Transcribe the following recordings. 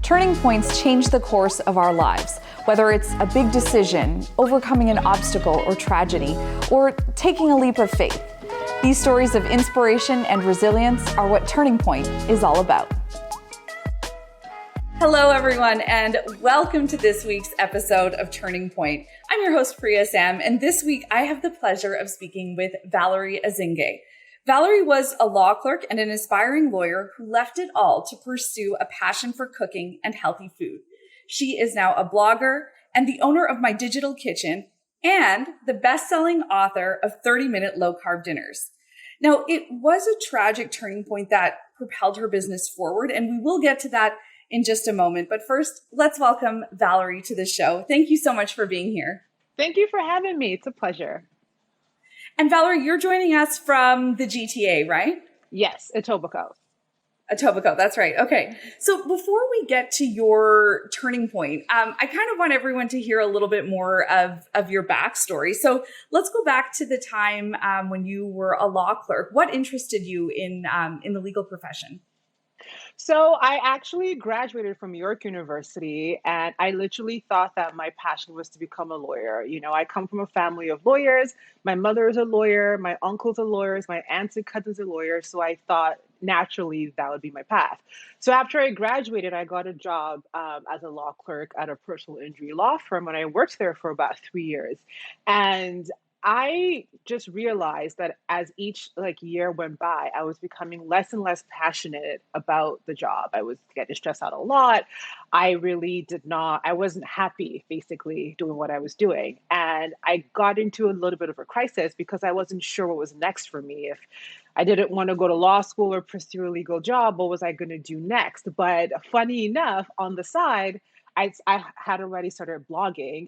Turning points change the course of our lives, whether it's a big decision, overcoming an obstacle or tragedy, or taking a leap of faith. These stories of inspiration and resilience are what Turning Point is all about. Hello, everyone, and welcome to this week's episode of Turning Point. I'm your host, Priya, and this week I have the pleasure of speaking with Valerie Azinge. Valerie was a law clerk and an aspiring lawyer who left it all to pursue a passion for cooking and healthy food. She is now a blogger and the owner of My Digital Kitchen and the best-selling author of 30-Minute Low-Carb Dinners. Now, it was a tragic turning point that propelled her business forward, and we will get to that in just a moment. But first, let's welcome Valerie to the show. Thank you so much for being here. Thank you for having me. It's a pleasure. And Valerie, you're joining us from the GTA, right? Yes, Etobicoke. Etobicoke, that's right. Okay. So before we get to your turning point, I kind of want everyone to hear a little bit more of your backstory. So let's go back to the time when you were a law clerk. What interested you in the legal profession? So I actually graduated from York University, and I literally thought that my passion was to become a lawyer. You know, I come from a family of lawyers. My mother is a lawyer. My uncles are lawyers. My aunts and cousins are lawyers. So I thought naturally that would be my path. So after I graduated, I got a job as a law clerk at a personal injury law firm, and I worked there for about 3 years. And I just realized that as each year went by, I was becoming less and less passionate about the job. I was getting stressed out a lot. I wasn't happy basically doing what I was doing. And I got into a little bit of a crisis because I wasn't sure what was next for me. If I didn't want to go to law school or pursue a legal job, what was I going to do next? But funny enough, on the side, I had already started blogging,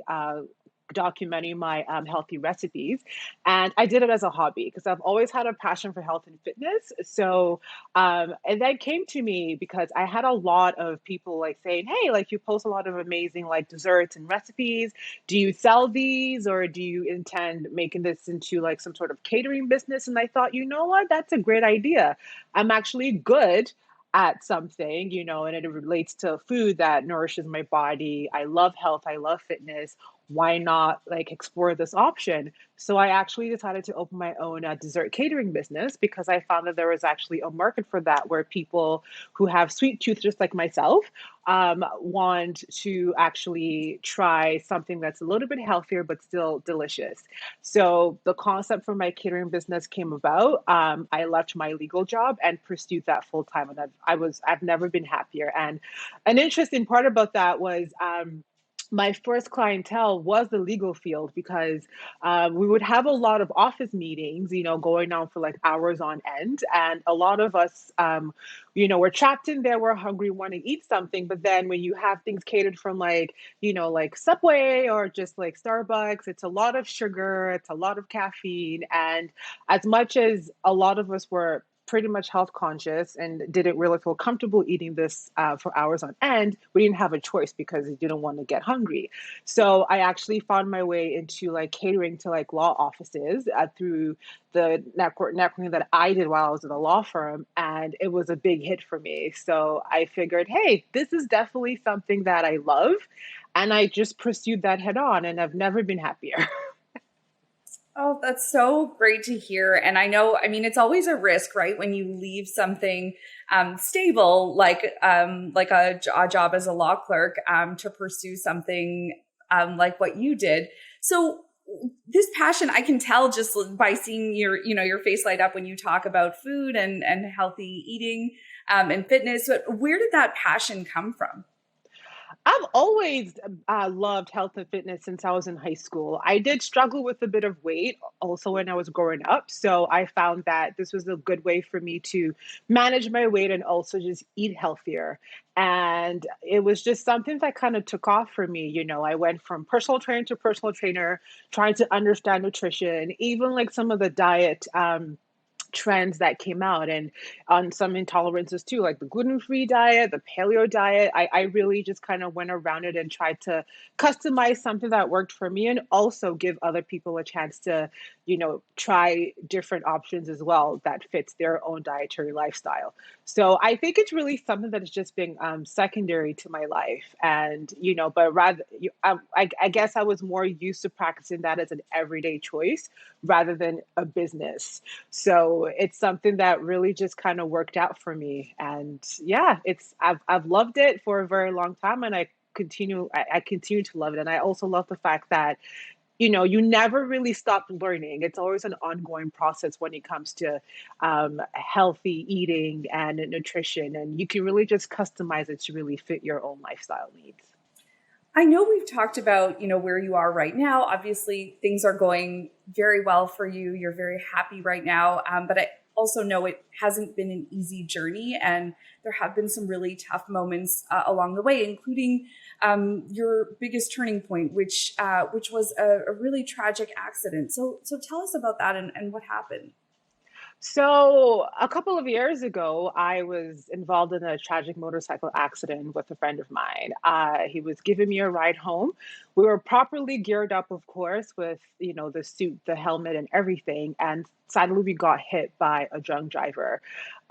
documenting my healthy recipes. And I did it as a hobby because I've always had a passion for health and fitness. So, and that came to me because I had a lot of people saying, hey, you post a lot of amazing desserts and recipes. Do you sell these, or do you intend making this into some sort of catering business? And I thought, you know what, that's a great idea. I'm actually good at something, and it relates to food that nourishes my body. I love health. I love fitness. Why not explore this option? So I actually decided to open my own dessert catering business because I found that there was actually a market for that, where people who have sweet tooth, just like myself, want to actually try something that's a little bit healthier but still delicious. So the concept for my catering business came about. I left my legal job and pursued that full time, and I've never been happier. And an interesting part about that was, my first clientele was the legal field because we would have a lot of office meetings, going on for hours on end. And a lot of us, we're trapped in there, we're hungry, want to eat something. But then when you have things catered from Subway or just Starbucks, it's a lot of sugar, it's a lot of caffeine. And as much as a lot of us were pretty much health conscious and didn't really feel comfortable eating this for hours on end, we didn't have a choice because we didn't want to get hungry. So I actually found my way into catering to law offices through the networking that I did while I was in a law firm, and it was a big hit for me. So I figured, hey, this is definitely something that I love, and I just pursued that head on, and I've never been happier. Oh, that's so great to hear. And I know, it's always a risk, right? When you leave something stable, like a job as a law clerk, to pursue something like what you did. So this passion, I can tell just by seeing your face light up when you talk about food and healthy eating and fitness. But where did that passion come from? I've always loved health and fitness since I was in high school. I did struggle with a bit of weight also when I was growing up. So I found that this was a good way for me to manage my weight and also just eat healthier. And it was just something that kind of took off for me. I went from personal trainer to personal trainer, trying to understand nutrition, even some of the diet trends that came out, and on some intolerances too, like the gluten-free diet, the paleo diet. I really just kind of went around it and tried to customize something that worked for me and also give other people a chance to, try different options as well that fits their own dietary lifestyle. So I think it's really something that has just been secondary to my life. And, but rather, I guess I was more used to practicing that as an everyday choice rather than a business. So it's something that really just kind of worked out for me. And yeah, I've loved it for a very long time, and I continue to love it. And I also love the fact that you never really stop learning. It's always an ongoing process when it comes to healthy eating and nutrition, and you can really just customize it to really fit your own lifestyle needs. I know we've talked about, where you are right now. Obviously, things are going very well for you. You're very happy right now. But I also know it hasn't been an easy journey, and there have been some really tough moments along the way, including your biggest turning point, which was a really tragic accident. So tell us about that and what happened. So, a couple of years ago, I was involved in a tragic motorcycle accident with a friend of mine. He was giving me a ride home. We were properly geared up, of course, with the suit, the helmet, and everything. And sadly, we got hit by a drunk driver.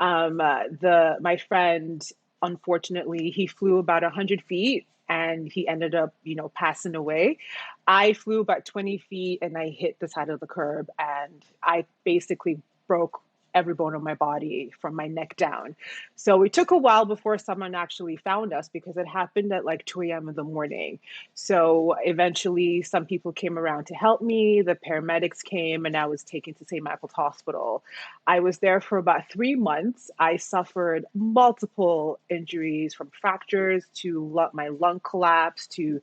The my friend, unfortunately, he flew about 100 feet. And he ended up, passing away. I flew about 20 feet and I hit the side of the curb, and I basically broke every bone of my body from my neck down. So it took a while before someone actually found us because it happened at like 2 a.m. in the morning. So eventually some people came around to help me. The paramedics came and I was taken to St. Michael's Hospital. I was there for about 3 months. I suffered multiple injuries, from fractures to my lung collapse to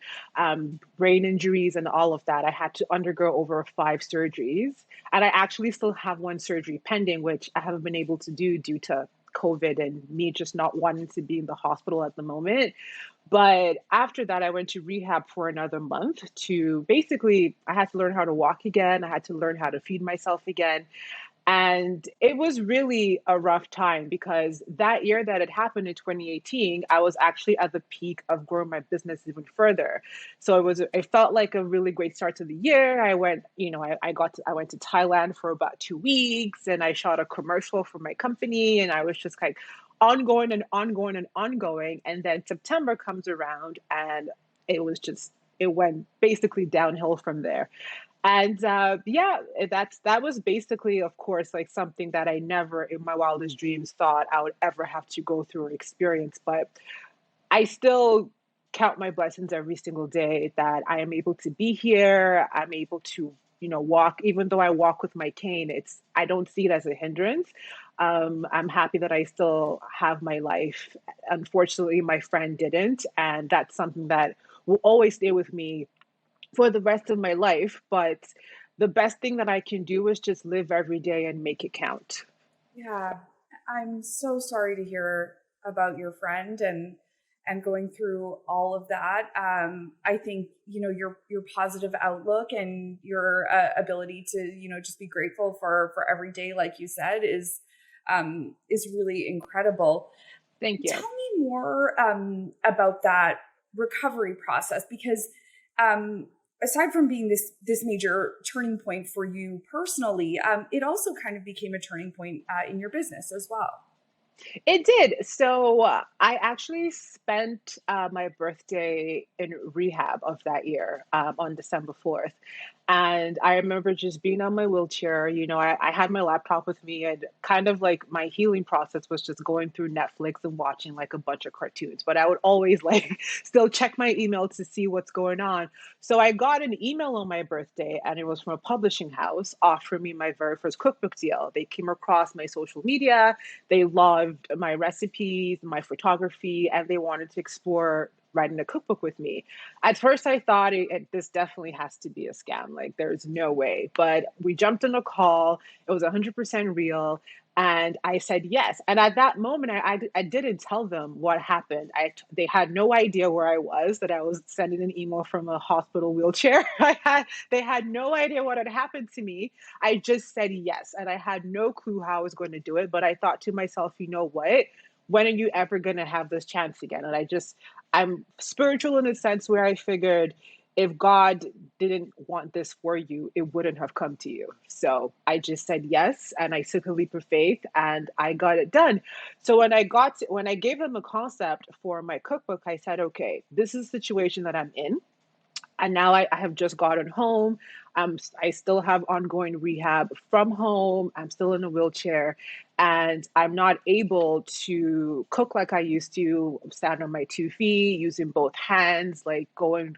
brain injuries and all of that. I had to undergo over 5 surgeries. And I actually still have one surgery pending, which I haven't been able to do due to COVID and me just not wanting to be in the hospital at the moment. But after that, I went to rehab for another month to basically, I had to learn how to walk again. I had to learn how to feed myself again. And it was really a rough time because that year that it happened in 2018, I was actually at the peak of growing my business even further. So it felt like a really great start to the year. I went, I went to Thailand for about 2 weeks and I shot a commercial for my company, and I was just like ongoing and ongoing and ongoing. And then September comes around and it went basically downhill from there. And yeah, that was basically, of course, like something that I never in my wildest dreams thought I would ever have to go through or experience. But I still count my blessings every single day that I am able to be here. I'm able to, walk, even though I walk with my cane. I don't see it as a hindrance. I'm happy that I still have my life. Unfortunately, my friend didn't, and that's something that will always stay with me for the rest of my life. But the best thing that I can do is just live every day and make it count. Yeah, I'm so sorry to hear about your friend and going through all of that. I think your positive outlook and your ability to just be grateful for every day, like you said, is really incredible. Thank you. Tell me more about that recovery process, because aside from being this major turning point for you personally, it also kind of became a turning point in your business as well. It did. So I actually spent my birthday in rehab of that year on December 4th. And I remember just being on my wheelchair. I had my laptop with me, and kind of like my healing process was just going through Netflix and watching like a bunch of cartoons. But I would always like still check my email to see what's going on. So I got an email on my birthday, and it was from a publishing house offering me my very first cookbook deal. They came across my social media. They loved my recipes, my photography, and they wanted to explore writing a cookbook with me. At first, I thought this definitely has to be a scam. Like, there's no way. But we jumped on a call. It was 100% real. And I said yes. And at that moment, I didn't tell them what happened. They had no idea where I was, that I was sending an email from a hospital wheelchair. They had no idea what had happened to me. I just said yes. And I had no clue how I was going to do it. But I thought to myself, you know what? When are you ever going to have this chance again? And I'm spiritual in the sense where I figured if God didn't want this for you, it wouldn't have come to you. So I just said yes, and I took a leap of faith, and I got it done. So when I gave them the concept for my cookbook, I said, okay, this is the situation that I'm in. And now I have just gotten home. I still have ongoing rehab from home. I'm still in a wheelchair, and I'm not able to cook like I used to, stand on my 2 feet, using both hands, like going.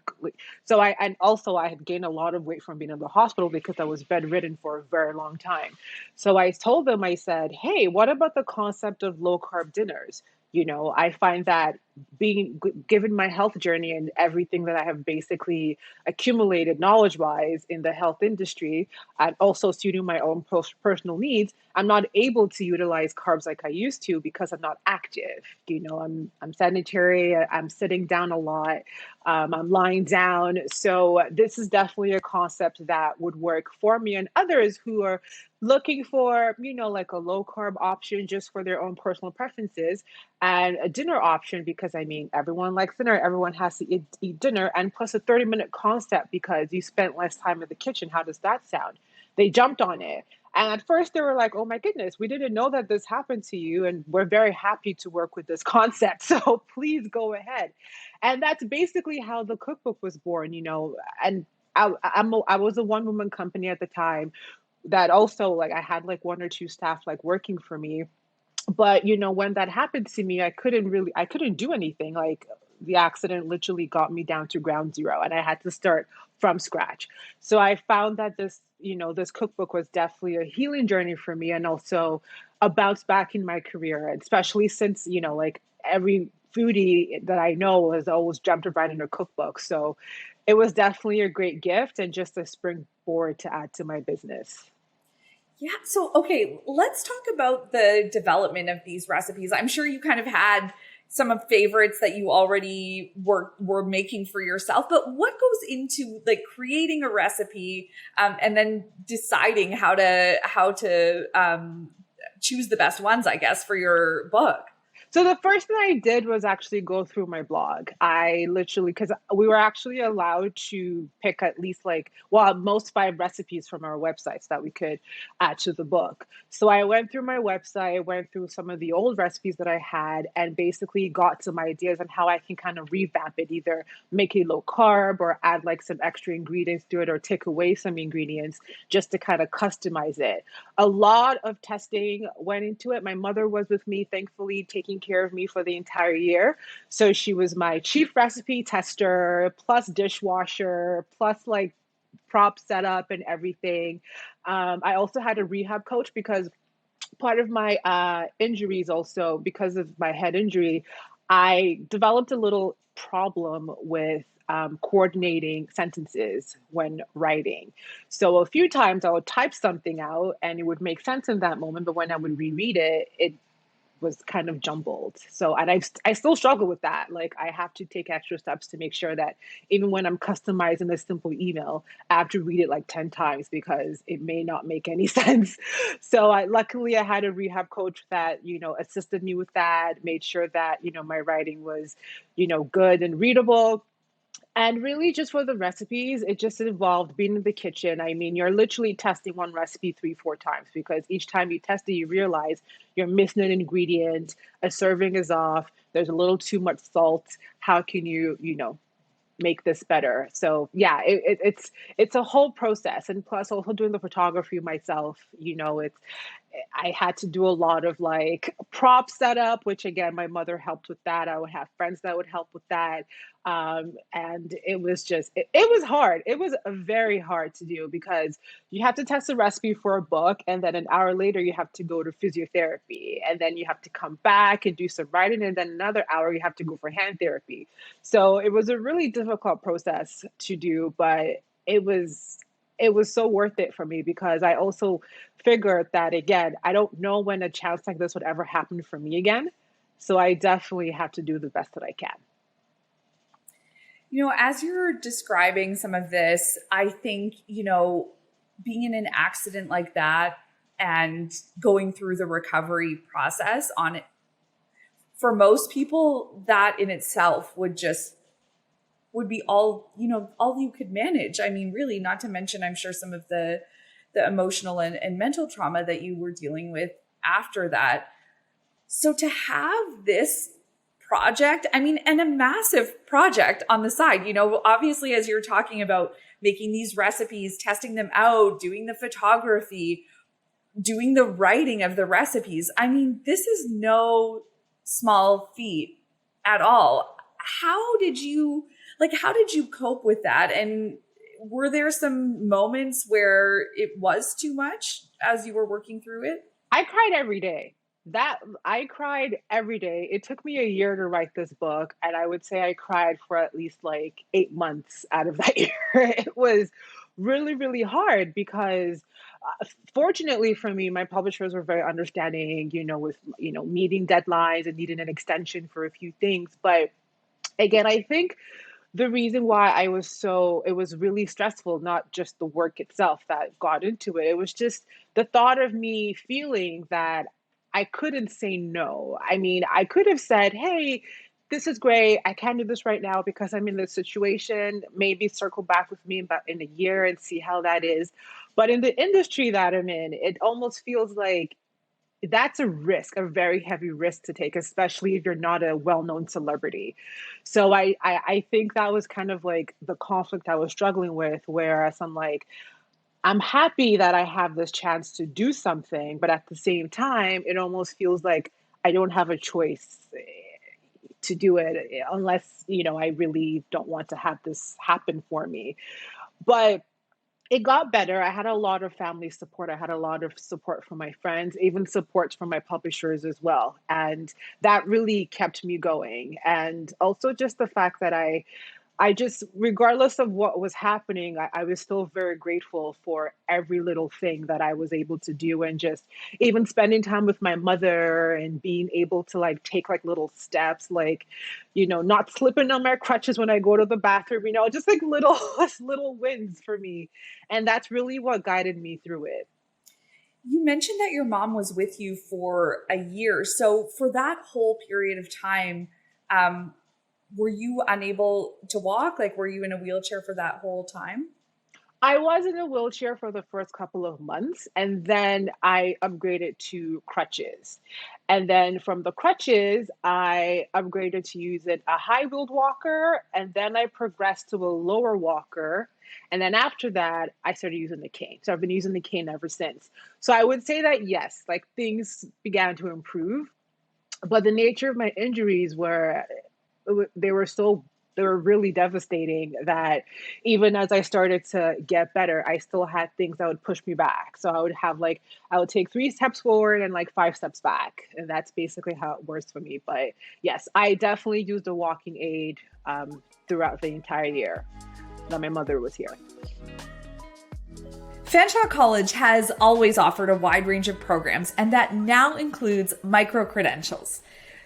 So and also I had gained a lot of weight from being in the hospital because I was bedridden for a very long time. So I told them, I said, hey, what about the concept of low carb dinners? I find that given my health journey and everything that I have basically accumulated knowledge wise in the health industry, and also suiting my own personal needs, I'm not able to utilize carbs like I used to because I'm not active. I'm sedentary. I'm sitting down a lot. I'm lying down. So this is definitely a concept that would work for me and others who are looking for, like a low carb option just for their own personal preferences, and a dinner option because I mean, everyone likes dinner. Everyone has to eat dinner, and plus a 30-minute concept because you spent less time in the kitchen. How does that sound? They jumped on it. And at first they were like, oh my goodness, we didn't know that this happened to you. And we're very happy to work with this concept. So please go ahead. And that's basically how the cookbook was born. And I was a one woman company at the time that also, like, I had like one or two staff like working for me. But when that happened to me, I couldn't do anything. Like, the accident literally got me down to ground zero, and I had to start from scratch. So I found that this cookbook was definitely a healing journey for me, and also a bounce back in my career, especially since like every foodie that I know has always jumped right in a cookbook. So it was definitely a great gift and just a springboard to add to my business. Yeah. So, okay, let's talk about the development of these recipes. I'm sure you kind of had some of favorites that you already were making for yourself, but what goes into like creating a recipe and then deciding how to choose the best ones, I guess, for your book? So the first thing I did was actually go through my blog. I literally, because we were actually allowed to pick at least most 5 recipes from our websites that we could add to the book. So I went through my website, went through some of the old recipes that I had, and basically got some ideas on how I can kind of revamp it, either make it low carb or add like some extra ingredients to it or take away some ingredients just to kind of customize it. A lot of testing went into it. My mother was with me, thankfully, taking care of me for the entire year. So she was my chief recipe tester, plus dishwasher, plus like prop setup and everything. I also had a rehab coach because part of my injuries, also because of my head injury, I developed a little problem with coordinating sentences when writing. So a few times I would type something out and it would make sense in that moment, but when I would reread it, it was kind of jumbled. So, and I still struggle with that. Like, I have to take extra steps to make sure that even when I'm customizing a simple email, I have to read it like 10 times because it may not make any sense. So luckily I had a rehab coach that, assisted me with that, made sure that, my writing was, good and readable. And really, just for the recipes, it just involved being in the kitchen. I mean, you're literally testing one recipe 3, 4 times because each time you test it, you realize you're missing an ingredient, a serving is off, there's a little too much salt. How can you make this better? So yeah, it's a whole process. And plus, also doing the photography myself, it's I had to do a lot of like prop setup, which again, my mother helped with that. I would have friends that would help with that. And it was it was hard. It was very hard to do because you have to test a recipe for a book. And then an hour later, you have to go to physiotherapy. And then you have to come back and do some writing. And then another hour, you have to go for hand therapy. So it was a really difficult process to do, but it was it was so worth it for me because I also figured that, again, I don't know when a chance like this would ever happen for me again. So I definitely have to do the best that I can. As you're describing some of this, I think, being in an accident like that and going through the recovery process on it, for most people, that in itself would be all you could manage. I mean, really, not to mention, I'm sure some of the emotional and mental trauma that you were dealing with after that. So to have this project, I mean, and a massive project on the side, obviously, as you're talking about making these recipes, testing them out, doing the photography, doing the writing of the recipes. I mean, this is no small feat at all. How did you cope with that? And were there some moments where it was too much as you were working through it? I cried every day. That I cried every day. It took me a year to write this book, and I would say I cried for at least like 8 months out of that year. It was really, really hard because fortunately for me, my publishers were very understanding, with, meeting deadlines and needing an extension for a few things. But again, I think the reason why it was really stressful, not just the work itself that got into it. It was just the thought of me feeling that I couldn't say no. I mean, I could have said, hey, this is great. I can't do this right now because I'm in this situation. Maybe circle back with me in a year and see how that is. But in the industry that I'm in, it almost feels like that's a risk, a very heavy risk to take, especially if you're not a well-known celebrity. So I think that was kind of like the conflict I was struggling with, whereas I'm like, I'm happy that I have this chance to do something, but at the same time, it almost feels like I don't have a choice to do it unless, I really don't want to have this happen for me. But it got better. I had a lot of family support. I had a lot of support from my friends, even support from my publishers as well. And that really kept me going. And also just the fact that I just, regardless of what was happening, I was still very grateful for every little thing that I was able to do. And just even spending time with my mother and being able to like take like little steps, like, not slipping on my crutches when I go to the bathroom, just like little, little wins for me. And that's really what guided me through it. You mentioned that your mom was with you for a year. So for that whole period of time, were you unable to walk? Like, were you in a wheelchair for that whole time? I was in a wheelchair for the first couple of months, and then I upgraded to crutches. And then from the crutches, I upgraded to using a high wheeled walker, and then I progressed to a lower walker. And then after that, I started using the cane. So I've been using the cane ever since. So I would say that yes, like things began to improve, but the nature of my injuries they were so they were really devastating that even as I started to get better, I still had things that would push me back. So I would take 3 steps forward and like 5 steps back. And that's basically how it works for me. But yes, I definitely used a walking aid throughout the entire year that my mother was here. Fanshawe College has always offered a wide range of programs, and that now includes micro-credentials.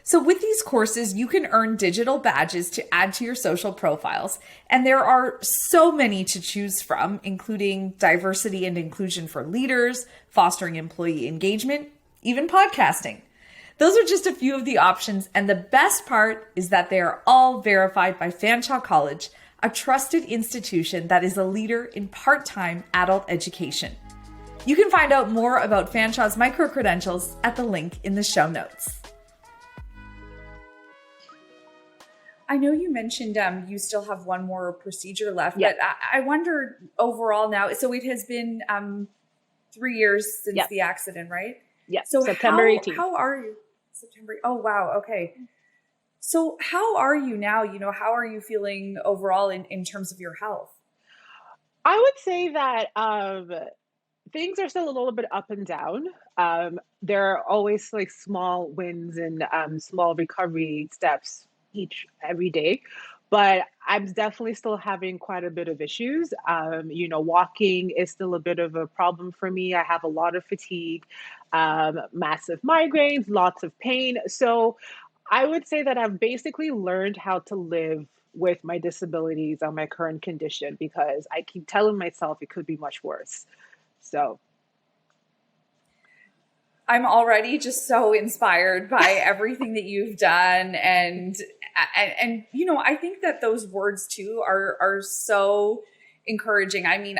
So with these courses, you can earn digital badges to add to your social profiles. And there are so many to choose from, including diversity and inclusion for leaders, fostering employee engagement, even podcasting. Those are just a few of the options. And the best part is that they are all verified by Fanshawe College, a trusted institution that is a leader in part-time adult education. You can find out more about Fanshawe's micro-credentials at the link in the show notes. I know you mentioned you still have one more procedure left, but I wonder overall now, so it has been 3 years since the accident, right? Yeah, so September 18th. How are you? September. Oh, wow. Okay. So how are you now? How are you feeling overall in terms of your health? I would say that things are still a little bit up and down. There are always like small wins and small recovery steps every day. but I'm definitely still having quite a bit of issues. Walking is still a bit of a problem for me. I have a lot of fatigue, massive migraines, lots of pain. So I would say that I've basically learned how to live with my disabilities on my current condition because I keep telling myself it could be much worse. So, I'm already just so inspired by everything that you've done, and I think that those words too are so encouraging. I mean,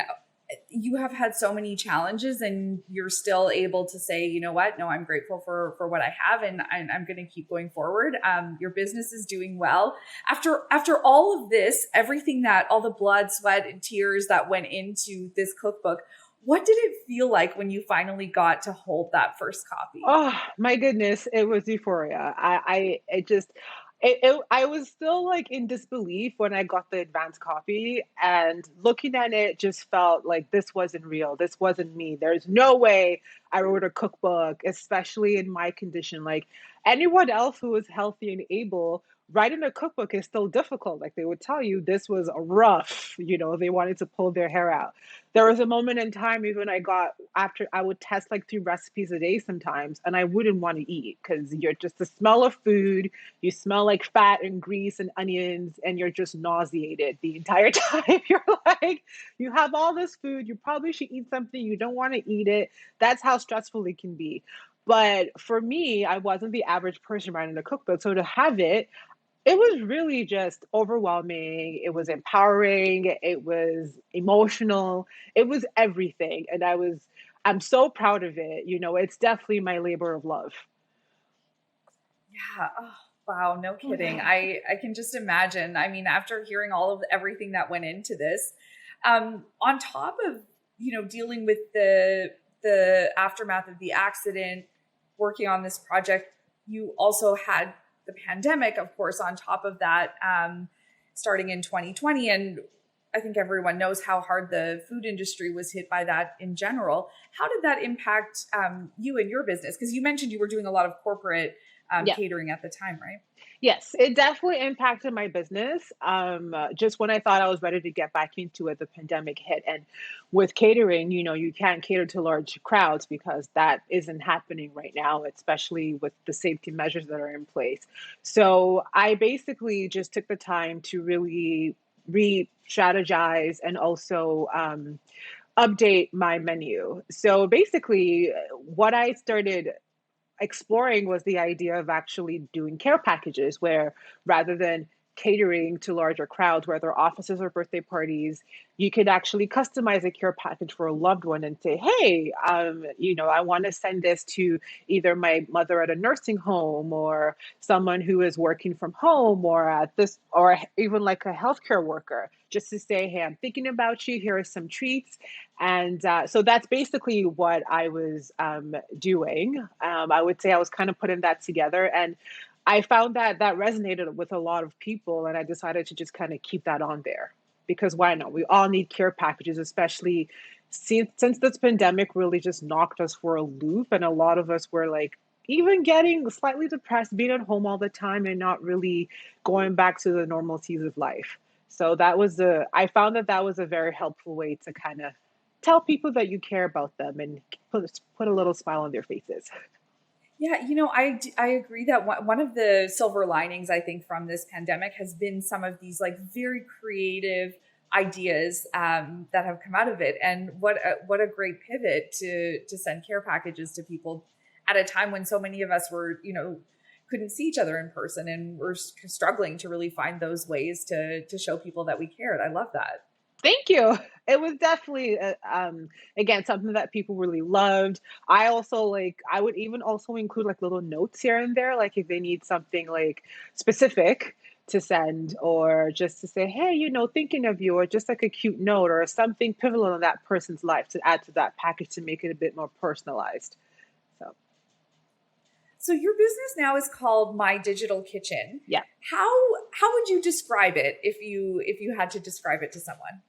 you have had so many challenges and you're still able to say, you know what, no, I'm grateful for what I have, and I'm going to keep going forward. Your business is doing well after all of this, everything, that all the blood, sweat, and tears that went into this cookbook. What did it feel like when you finally got to hold that first copy? oh my goodness, it was euphoria. I was still like in disbelief when I got the advance copy, and looking at it just felt like this wasn't real. This wasn't me. There's no way I wrote a cookbook, especially in my condition. Like anyone else who was healthy and able, writing a cookbook is still difficult. Like they would tell you this was rough, they wanted to pull their hair out. There was a moment in time even I got after I would test like 3 recipes a day sometimes, and I wouldn't want to eat because you're just the smell of food, you smell like fat and grease and onions, and you're just nauseated the entire time. You're like, you have all this food, you probably should eat something, you don't want to eat it. That's how stressful it can be. But for me, I wasn't the average person writing a cookbook. So to have it was really just overwhelming. It was empowering. It was emotional. It was everything. And I'm so proud of it. It's definitely my labor of love. Yeah. Oh, wow. No kidding. I can just imagine. I mean, after hearing all of everything that went into this, on top of dealing with the aftermath of the accident, working on this project, you also had the pandemic, of course, on top of that, starting in 2020, and I think everyone knows how hard the food industry was hit by that in general. How did that impact you and your business? Because you mentioned you were doing a lot of corporate Yeah. catering at the time, right? Yes, it definitely impacted my business. Just when I thought I was ready to get back into it, the pandemic hit. And with catering, you can't cater to large crowds because that isn't happening right now, especially with the safety measures that are in place. So I basically just took the time to really re strategize and also update my menu. So basically, what I started exploring was the idea of actually doing care packages where rather than catering to larger crowds, whether offices or birthday parties, you could actually customize a care package for a loved one and say, hey, I want to send this to either my mother at a nursing home or someone who is working from home or at this, or even like a healthcare worker, just to say, hey, I'm thinking about you. Here are some treats. And so that's basically what I was doing. I would say I was kind of putting that together. And I found that that resonated with a lot of people. And I decided to just kind of keep that on there because why not? We all need care packages, especially since this pandemic really just knocked us for a loop. And a lot of us were like, even getting slightly depressed, being at home all the time and not really going back to the normalcies of life. So I found that that was a very helpful way to kind of tell people that you care about them and put a little smile on their faces. Yeah, I agree that one of the silver linings I think from this pandemic has been some of these like very creative ideas that have come out of it, and what a great pivot to send care packages to people at a time when so many of us were couldn't see each other in person and we're struggling to really find those ways to show people that we cared. I love that. Thank you. It was definitely, again, something that people really loved. I also I would even also include like little notes here and there, like if they need something like specific to send or just to say, hey, thinking of you, or just like a cute note or something pivotal in that person's life to add to that package to make it a bit more personalized. So, So your business now is called My Digital Kitchen. yeah. How how would you describe it if you had to describe it to someone?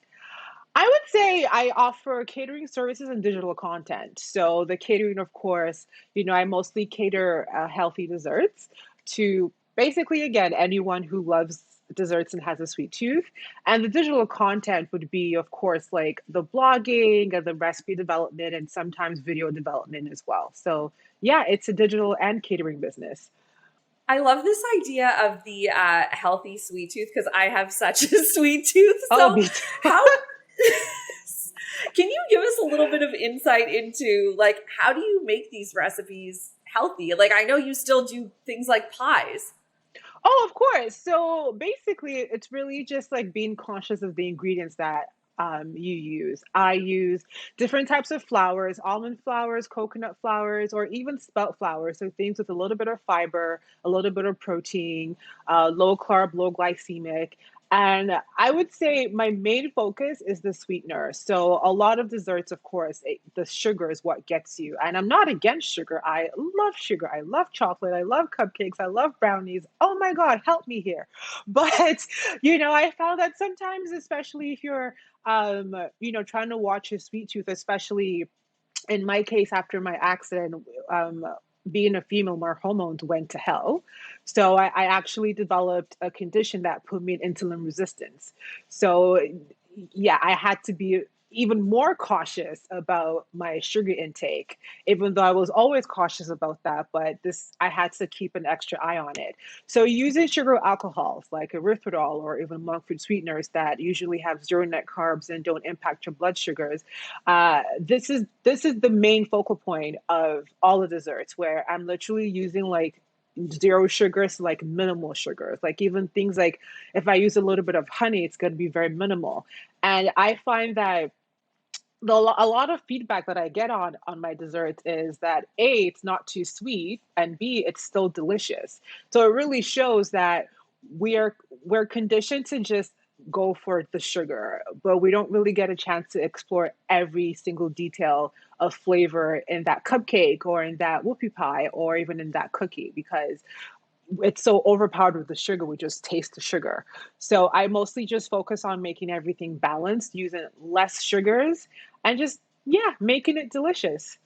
I would say I offer catering services and digital content. So the catering, of course, I mostly cater healthy desserts to basically, again, anyone who loves desserts and has a sweet tooth. And the digital content would be, of course, like the blogging and the recipe development and sometimes video development as well. So yeah, it's a digital and catering business. I love this idea of the healthy sweet tooth because I have such a sweet tooth. Oh, So me too. how can you give us a little bit of insight into like how do you make these recipes healthy? Like I know you still do things like pies. Oh, of course. So basically, it's really just like being conscious of the ingredients that you use. I use different types of flours, almond flours, coconut flours, or even spelt flours. So things with a little bit of fiber, a little bit of protein, low carb, low glycemic. And I would say my main focus is the sweetener. So a lot of desserts, of course, the sugar is what gets you. And I'm not against sugar. I love sugar. I love chocolate. I love cupcakes. I love brownies. Oh my God, help me here. But, I found that sometimes, especially if you're, trying to watch your sweet tooth, especially in my case, after my accident, being a female, my hormones went to hell. So I actually developed a condition that put me in insulin resistance. So yeah, I had to be even more cautious about my sugar intake, even though I was always cautious about that. But this, I had to keep an extra eye on it. So using sugar alcohols like erythritol or even monk fruit sweeteners that usually have zero net carbs and don't impact your blood sugars, this is the main focal point of all the desserts where I'm literally using like zero sugars, like minimal sugars, like even things like if I use a little bit of honey, it's going to be very minimal. And I find that a lot of feedback that I get on my desserts is that A, it's not too sweet, and B, it's still delicious. So it really shows that we're conditioned to just go for the sugar, but we don't really get a chance to explore every single detail of flavor in that cupcake or in that whoopie pie or even in that cookie because it's so overpowered with the sugar, we just taste the sugar. So I mostly just focus on making everything balanced, using less sugars and just, yeah, making it delicious.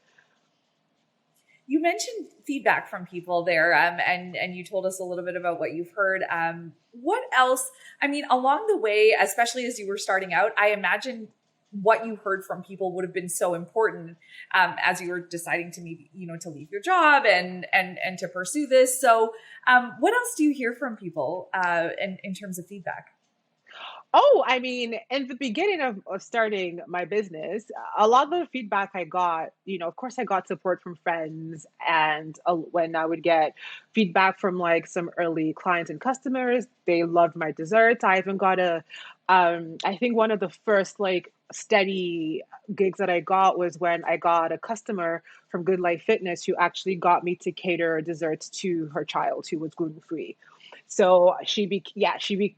You mentioned feedback from people there, and you told us a little bit about what you've heard. What else? I mean, along the way, especially as you were starting out, I imagine what you heard from people would have been so important as you were deciding to maybe to leave your job and to pursue this. So, what else do you hear from people in terms of feedback? Oh, I mean, in the beginning of starting my business, a lot of the feedback I got, of course, I got support from friends. And when I would get feedback from like some early clients and customers, they loved my desserts. I even got I think one of the first like steady gigs that I got was when I got a customer from Good Life Fitness who actually got me to cater desserts to her child who was gluten free. So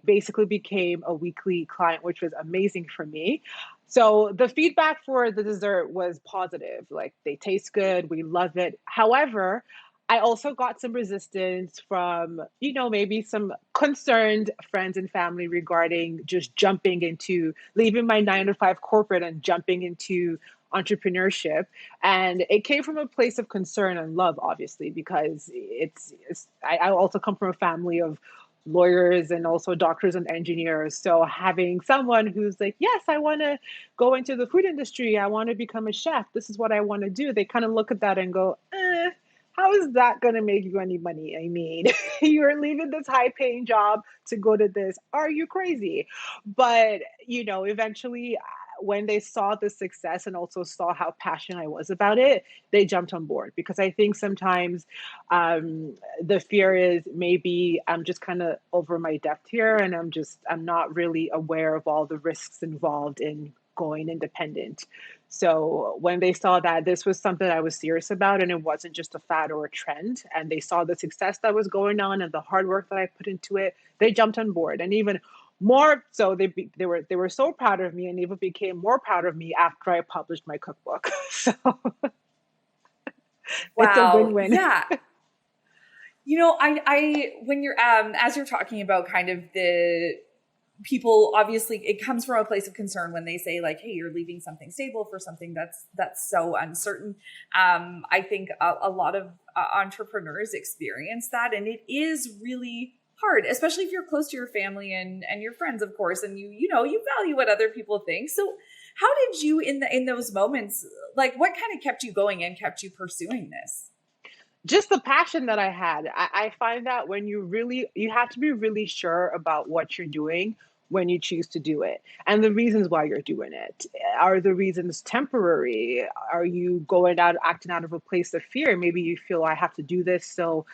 basically became a weekly client, which was amazing for me. So the feedback for the dessert was positive. Like they taste good, we love it. However, I also got some resistance from, maybe some concerned friends and family regarding just jumping into leaving my 9 to 5 corporate and jumping into entrepreneurship. And it came from a place of concern and love, obviously, because I also come from a family of lawyers and also doctors and engineers. So having someone who's like, yes, I want to go into the food industry, I want to become a chef, this is what I want to do, they kind of look at that and go, how is that going to make you any money? I mean, you're leaving this high paying job to go to this. Are you crazy? But, eventually when they saw the success and also saw how passionate I was about it, they jumped on board because I think sometimes the fear is maybe I'm just kind of over my depth here and I'm not really aware of all the risks involved in going independent. So when they saw that this was something I was serious about and it wasn't just a fad or a trend, and they saw the success that was going on and the hard work that I put into it, they jumped on board. And even more so, they were so proud of me and even became more proud of me after I published my cookbook. So it's a Wow. win-win. Yeah. I when you're as you're talking about kind of the people, obviously it comes from a place of concern when they say like, hey, you're leaving something stable for something that's so uncertain. I think a lot of entrepreneurs experience that, and it is really hard, especially if you're close to your family and your friends, of course, and you value what other people think. So how did you in those moments, like what kind of kept you going and kept you pursuing this? Just the passion that I had. I find that when you have to be really sure about what you're doing when you choose to do it and the reasons why you're doing it. Are the reasons temporary? Are you going out acting out of a place of fear? Maybe you feel I have to do this so,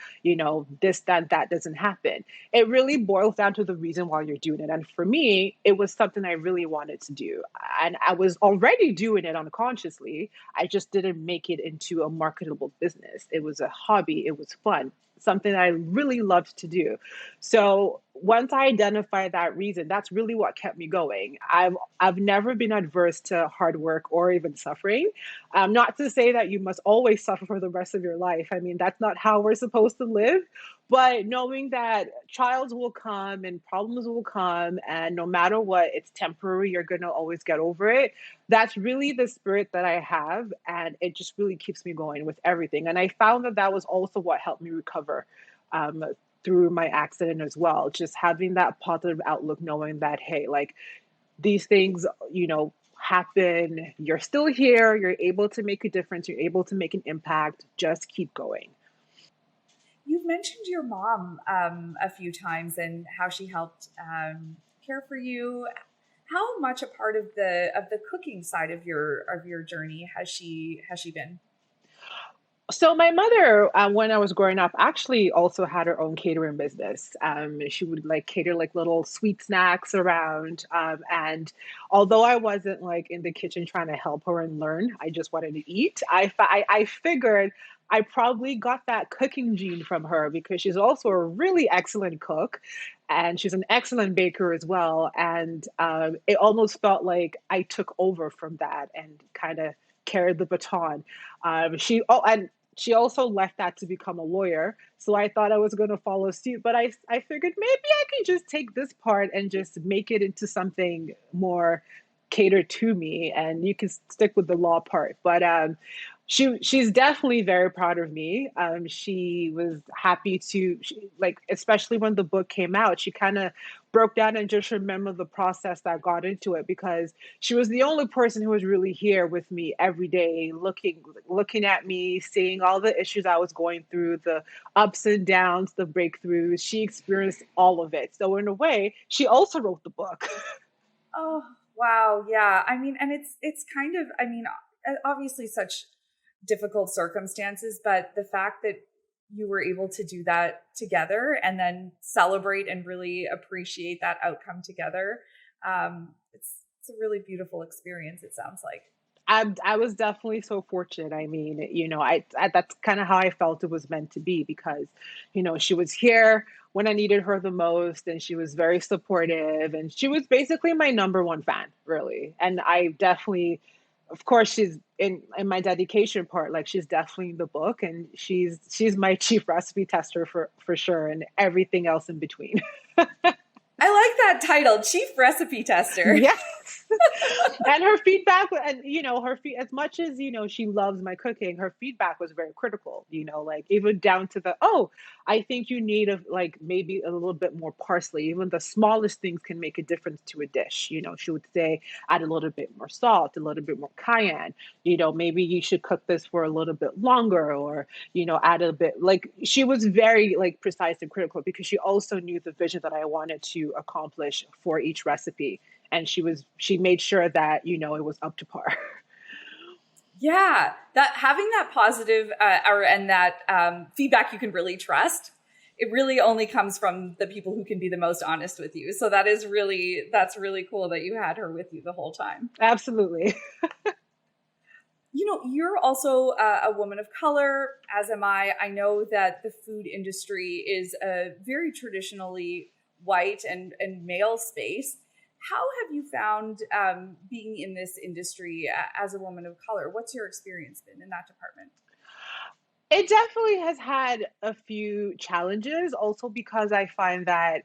this, that doesn't happen. It really boils down to the reason why you're doing it. And for me, it was something I really wanted to do. And I was already doing it unconsciously. I just didn't make it into a marketable business. It was a hobby, it was fun, something I really loved to do. So once I identified that reason, that's really what kept me going. I've never been adverse to hard work or even suffering. Not to say that you must always suffer for the rest of your life. I mean, that's not how we're supposed to live. But knowing that trials will come and problems will come, and no matter what, it's temporary, you're going to always get over it. That's really the spirit that I have. And it just really keeps me going with everything. And I found that that was also what helped me recover um, through my accident as well. Just having that positive outlook, knowing that, hey, like these things, happen. You're still here. You're able to make a difference. You're able to make an impact. Just keep going. You've mentioned your mom a few times and how she helped care for you. How much a part of the cooking side of your journey has she been? So my mother, when I was growing up, actually also had her own catering business. She would like cater like little sweet snacks around. And although I wasn't like in the kitchen trying to help her and learn, I just wanted to eat. I figured I probably got that cooking gene from her because she's also a really excellent cook, and she's an excellent baker as well. And it almost felt like I took over from that and kind of carried the baton. And she also left that to become a lawyer. So I thought I was going to follow suit, but I figured maybe I can just take this part and just make it into something more catered to me, and you can stick with the law part. But she's definitely very proud of me. She was happy like, especially when the book came out, she kind of broke down and just remembered the process that got into it, because she was the only person who was really here with me every day, looking at me, seeing all the issues I was going through, the ups and downs, the breakthroughs. She experienced all of it. So in a way, she also wrote the book. Oh, wow. Yeah. I mean, and it's kind of, I mean, obviously such difficult circumstances, but the fact that you were able to do that together and then celebrate and really appreciate that outcome together, it's a really beautiful experience, it sounds like. I was definitely so fortunate. I mean, I that's kind of how I felt it was meant to be, because, she was here when I needed her the most, and she was very supportive, and she was basically my number one fan, really. And I definitely, of course, she's in my dedication part, like she's definitely in the book, and she's my chief recipe tester for sure, and everything else in between. I like that title, Chief Recipe Tester. Yes. And her feedback, and as much as she loves my cooking, her feedback was very critical, like even down to oh, I think you need like maybe a little bit more parsley. Even the smallest things can make a difference to a dish. She would say add a little bit more salt, a little bit more cayenne. Maybe you should cook this for a little bit longer, or add a bit. Like, she was very like precise and critical, because she also knew the vision that I wanted to accomplish for each recipe, and she made sure that it was up to par. Yeah, that having that positive or and that feedback you can really trust. It really only comes from the people who can be the most honest with you. So that's really cool that you had her with you the whole time. Absolutely. You're also a woman of color, as am I. I know that the food industry is a very traditionally white and male space. How have you found being in this industry as a woman of color? What's your experience been in that department? It definitely has had a few challenges, also because I find that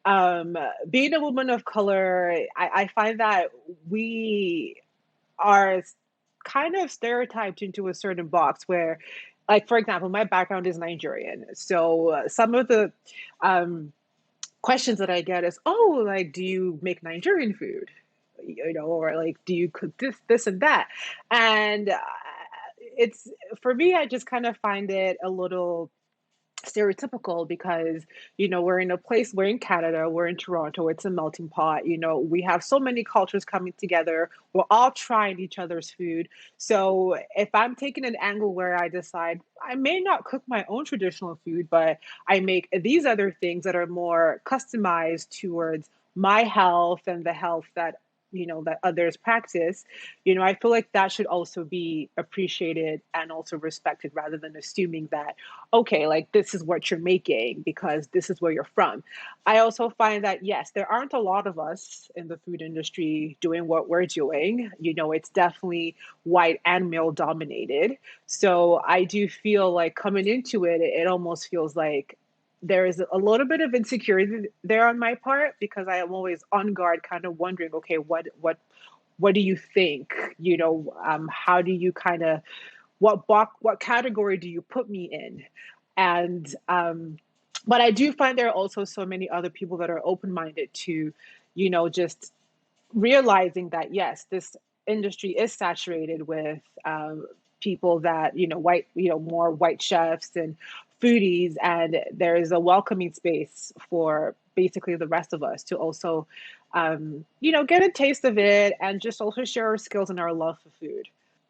um, being a woman of color, I find that we are kind of stereotyped into a certain box where, like, for example, my background is Nigerian. So some of the um, questions that I get is, oh, like, do you make Nigerian food? Or like, do you cook this, and that? And it's for me, I just kind of find it a little stereotypical because we're in a place, we're in Canada, we're in Toronto, it's a melting pot. We have so many cultures coming together, we're all trying each other's food. So if I'm taking an angle where I decide I may not cook my own traditional food, but I make these other things that are more customized towards my health and the health that others practice, I feel like that should also be appreciated and also respected, rather than assuming that, okay, like this is what you're making because this is where you're from. I also find that, yes, there aren't a lot of us in the food industry doing what we're doing. It's definitely white and male dominated. So I do feel like coming into it, it almost feels like there is a little bit of insecurity there on my part, because I am always on guard, kind of wondering, okay, what do you think? How do you kind of, what category do you put me in? And but I do find there are also so many other people that are open minded to, just realizing that, yes, this industry is saturated with people that, white, more white chefs and foodies, and there is a welcoming space for basically the rest of us to also, get a taste of it and just also share our skills and our love for food.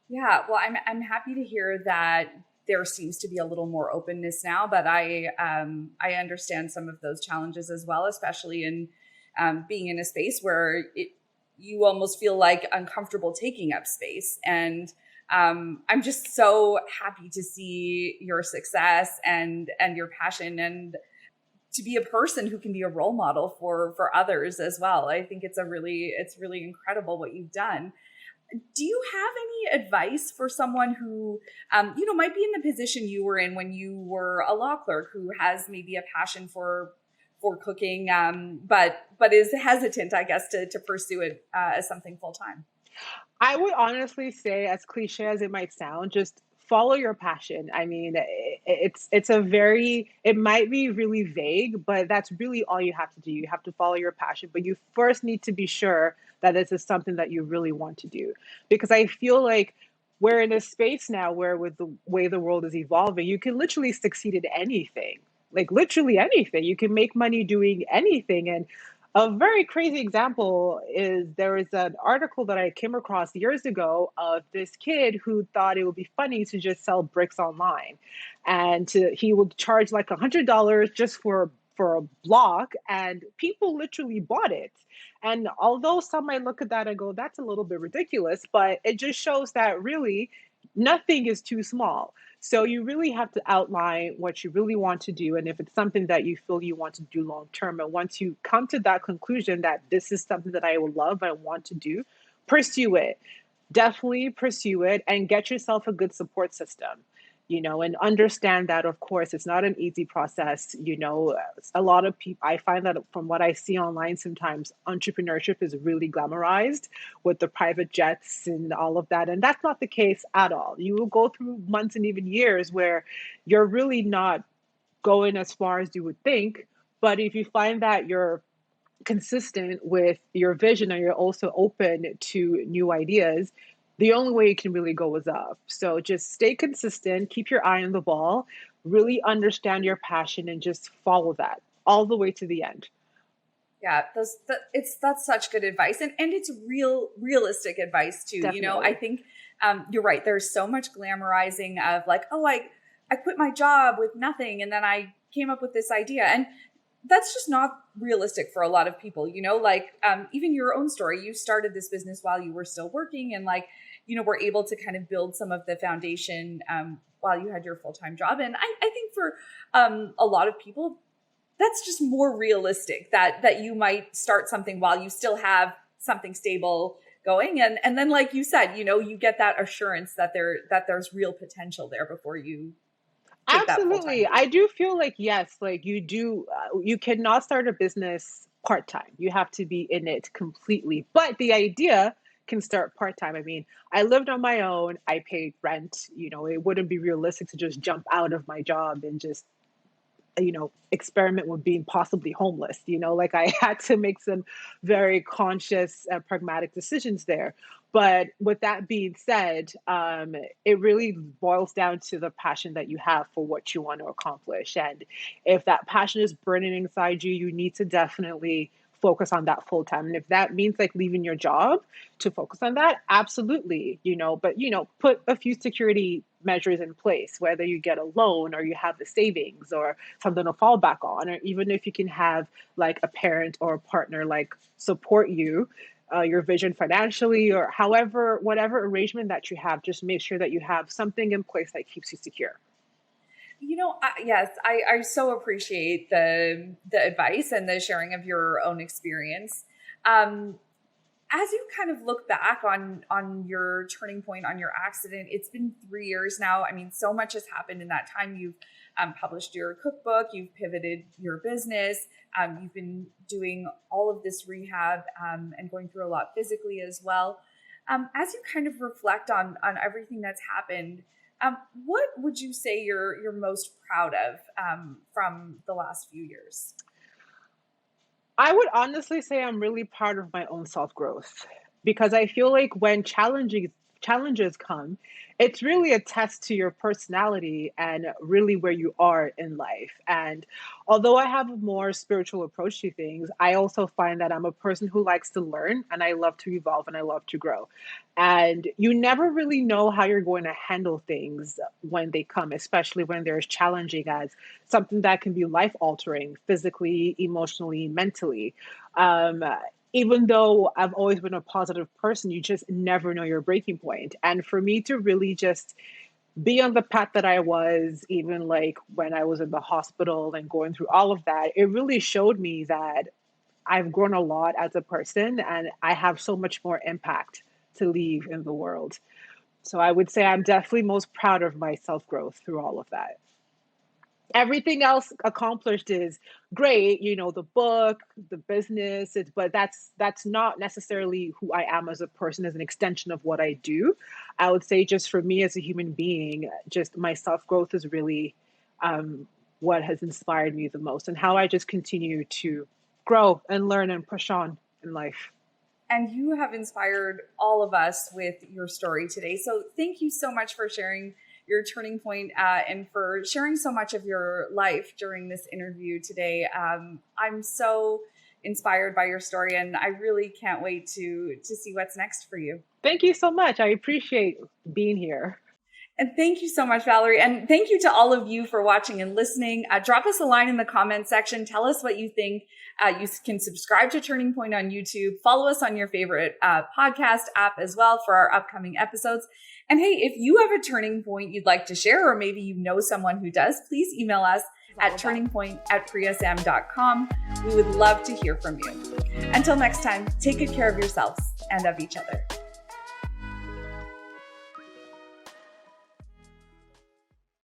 Yeah, well, I'm happy to hear that there seems to be a little more openness now, but I understand some of those challenges as well, especially in being in a space where you almost feel like uncomfortable taking up space. And I'm just so happy to see your success and your passion, and to be a person who can be a role model for others as well. I think it's really incredible what you've done. Do you have any advice for someone who, might be in the position you were in when you were a law clerk, who has maybe a passion for cooking, but is hesitant, I guess, to pursue it as something full time? I would honestly say, as cliche as it might sound, just follow your passion. I mean, it might be really vague, but that's really all you have to do. You have to follow your passion, but you first need to be sure that this is something that you really want to do. Because I feel like we're in a space now where, with the way the world is evolving, you can literally succeed at anything. Like literally anything. You can make money doing anything. And a very crazy example is, there was an article that I came across years ago of this kid who thought it would be funny to just sell bricks online, and he would charge like $100 just for a block, and people literally bought it. And although some might look at that and go, "That's a little bit ridiculous," but it just shows that really nothing is too small. So you really have to outline what you really want to do, and if it's something that you feel you want to do long term. And once you come to that conclusion that this is something that I would love and want to do, pursue it. Definitely pursue it and get yourself a good support system. And understand that, of course, it's not an easy process. A lot of people, I find that from what I see online, sometimes entrepreneurship is really glamorized with the private jets and all of that. And that's not the case at all. You will go through months and even years where you're really not going as far as you would think. But if you find that you're consistent with your vision and you're also open to new ideas, the only way you can really go is up. So just stay consistent, keep your eye on the ball, really understand your passion, and just follow that all the way to the end. Yeah, that's such good advice, and it's realistic advice too. I Definitely. think you're right. There's so much glamorizing of like, oh, I quit my job with nothing, and then I came up with this idea, and that's just not realistic for a lot of people. Like even your own story, you started this business while you were still working, and like were able to kind of build some of the foundation while you had your full time job, and I think for a lot of people that's just more realistic, that you might start something while you still have something stable going, and then like you said, you get that assurance that there's real potential there before you take that full-time Absolutely. leap. I do feel like, yes, like you cannot start a business part time. You have to be in it completely. But the idea can start part time. I mean, I lived on my own, I paid rent. It wouldn't be realistic to just jump out of my job and just experiment with being possibly homeless. Like I had to make some very conscious, pragmatic decisions there. But with that being said, it really boils down to the passion that you have for what you want to accomplish. And if that passion is burning inside you, you need to definitely focus on that full time. And if that means like leaving your job to focus on that, absolutely, but put a few security measures in place, whether you get a loan or you have the savings or something to fall back on, or even if you can have like a parent or a partner like support your vision financially, or whatever arrangement that you have, just make sure that you have something in place that keeps you secure. Yes, I so appreciate the advice and the sharing of your own experience. As you kind of look back on your turning point, on your accident, it's been 3 years now. I mean, so much has happened in that time. You've published your cookbook, you've pivoted your business, you've been doing all of this rehab and going through a lot physically as well. As you kind of reflect on everything that's happened, what would you say you're most proud of from the last few years? I would honestly say I'm really proud of my own self-growth, because I feel like when challenges come, it's really a test to your personality and really where you are in life. And although I have a more spiritual approach to things, I also find that I'm a person who likes to learn, and I love to evolve, and I love to grow. And you never really know how you're going to handle things when they come, especially when they're as challenging as something that can be life altering physically, emotionally, mentally. Um, Even though I've always been a positive person, you just never know your breaking point. And for me to really just be on the path that I was, even like when I was in the hospital and going through all of that, it really showed me that I've grown a lot as a person and I have so much more impact to leave in the world. So I would say I'm definitely most proud of my self growth through all of that. Everything else accomplished is great, the book, the business, but that's not necessarily who I am as a person, as an extension of what I do. I would say just for me as a human being, just my self growth is really what has inspired me the most, and how I just continue to grow and learn and push on in life. And you have inspired all of us with your story today. So thank you so much for sharing your turning point and for sharing so much of your life during this interview today. I'm so inspired by your story, and I really can't wait to see what's next for you. Thank you so much. I appreciate being here. And thank you so much, Valerie. And thank you to all of you for watching and listening. Drop us a line in the comment section. Tell us what you think. You can subscribe to Turning Point on YouTube. Follow us on your favorite podcast app as well for our upcoming episodes. And hey, if you have a turning point you'd like to share, or maybe you know someone who does, please email us at turningpoint@priyasam.com. We would love to hear from you. Until next time, take good care of yourselves and of each other.